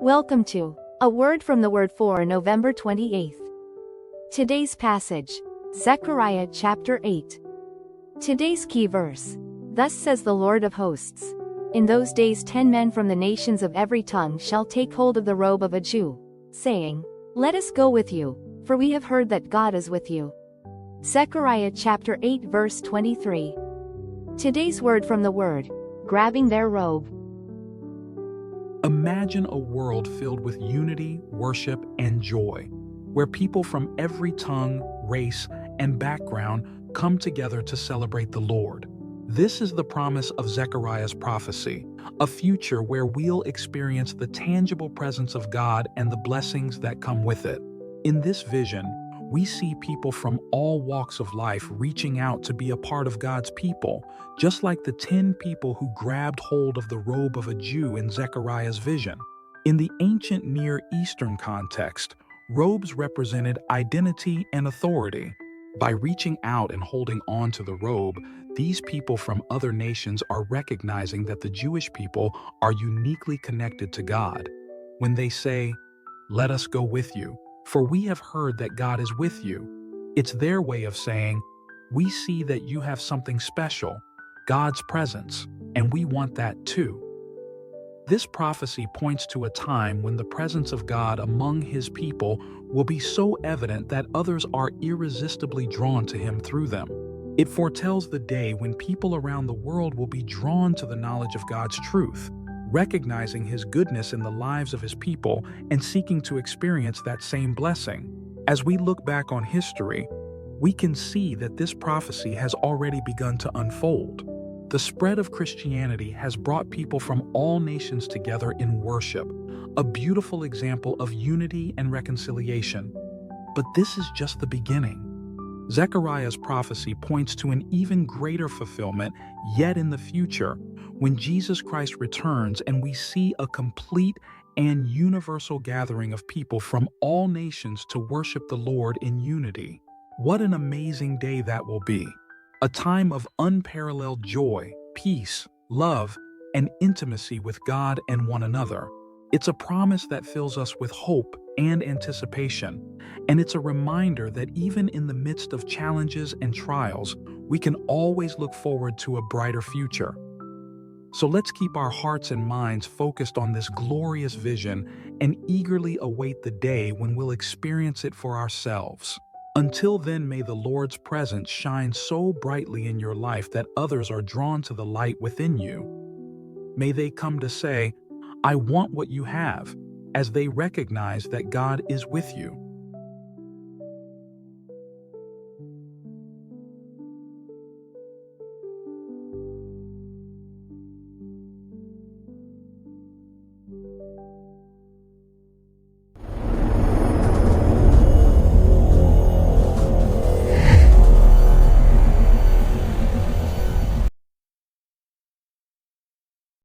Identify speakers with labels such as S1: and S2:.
S1: Welcome to A Word from the Word for November 28th. Today's passage, Zechariah chapter 8. Today's key verse. Thus says the Lord of hosts. In those days 10 men from the nations of every tongue shall take hold of the robe of a Jew, saying, Let us go with you, for we have heard that God is with you. Zechariah chapter 8 verse 23. Today's word from the Word, grabbing their robe.
S2: Imagine a world filled with unity, worship, and joy, where people from every tongue, race, and background come together to celebrate the Lord. This is the promise of Zechariah's prophecy, a future where we'll experience the tangible presence of God and the blessings that come with it. In this vision, we see people from all walks of life reaching out to be a part of God's people, just like the 10 people who grabbed hold of the robe of a Jew in Zechariah's vision. In the ancient Near Eastern context, robes represented identity and authority. By reaching out and holding on to the robe, these people from other nations are recognizing that the Jewish people are uniquely connected to God. When they say, "Let us go with you, for we have heard that God is with you," it's their way of saying, "We see that you have something special, God's presence, and we want that too." This prophecy points to a time when the presence of God among His people will be so evident that others are irresistibly drawn to Him through them. It foretells the day when people around the world will be drawn to the knowledge of God's truth, recognizing His goodness in the lives of His people and seeking to experience that same blessing. As we look back on history, we can see that this prophecy has already begun to unfold. The spread of Christianity has brought people from all nations together in worship, a beautiful example of unity and reconciliation. But this is just the beginning. Zechariah's prophecy points to an even greater fulfillment yet in the future, when Jesus Christ returns and we see a complete and universal gathering of people from all nations to worship the Lord in unity. What an amazing day that will be! A time of unparalleled joy, peace, love, and intimacy with God and one another. It's a promise that fills us with hope and anticipation, and it's a reminder that even in the midst of challenges and trials, we can always look forward to a brighter future. So let's keep our hearts and minds focused on this glorious vision and eagerly await the day when we'll experience it for ourselves. Until then, may the Lord's presence shine so brightly in your life that others are drawn to the light within you. May they come to say, "I want what you have," as they recognize that God is with you.